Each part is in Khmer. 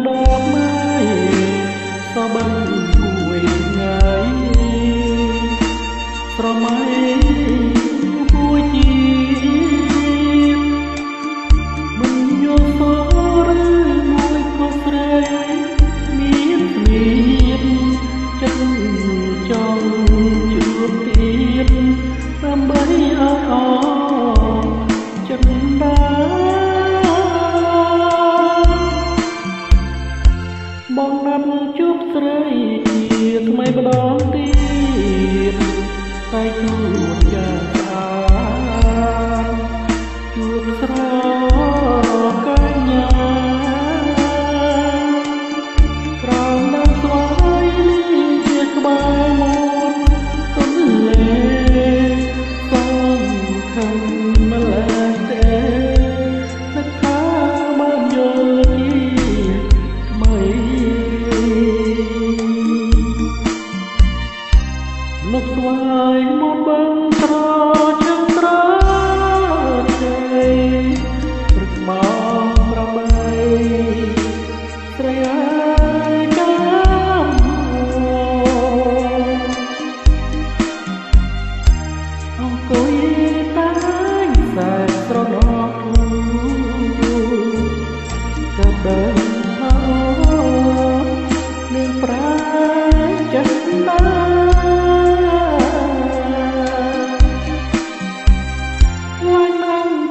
ดอกไม้สะบัดห่วยไงស្រមៃពួយជីមិនយល់សរឬមួយក៏ស្រីមានស្នៀមចិត្តចង់ជួបទៀតដើម្បីឲ្យអរចិត្តបងណាត់ជួបស្រីជាថ្មីម្ដងទៀតតែជួបយ៉ាងស្អាតជួបស្រកញ្ញាក្រោមដើមស្វាយជាក្បែរមាត់ទន្លេសូមខំម្ល៉េះទេនឹកថាបានយល់ជាថ្មីលោកស្វាយមកបងត្រជើងត្រជ័យព្រឹកមក8ស្រីហើយចាំអង្គុយតែងខ្សែស្រណោះទៅដើរថានាងប្រាចិត្តណា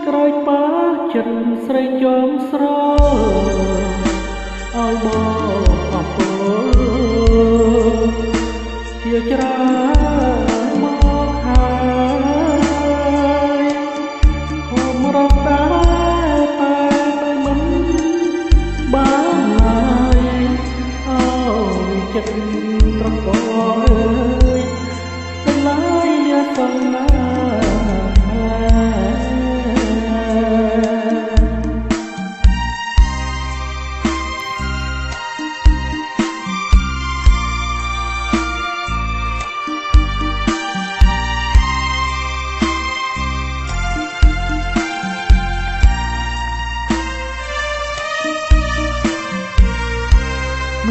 ក្រោយប៉ាចិត្តស្រីយំស្រឲ្យបងអពើជាច្រើនមកហើយហូមរកតែមិនបានឡើយអើយចិត្តត្រកអើយទាំងឡាយលាសំណា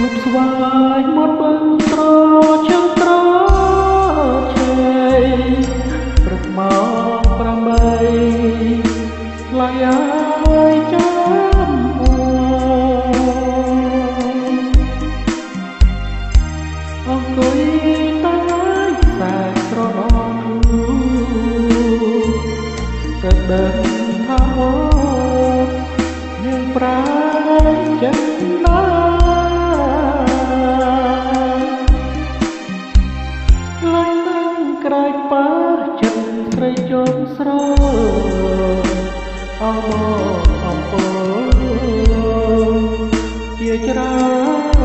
លោកស្វាយមកបងត្រជើងត្រជ័យព្រឹកមក8ថ្លៃហើយចាំអង្គុយតែខ្សែស្រណោះទៅដឹងថានាងប្រាចិត្តណាក្រោយប៉ាចិត្តស្រីយំស្រអោបងអំពើជាច្រើន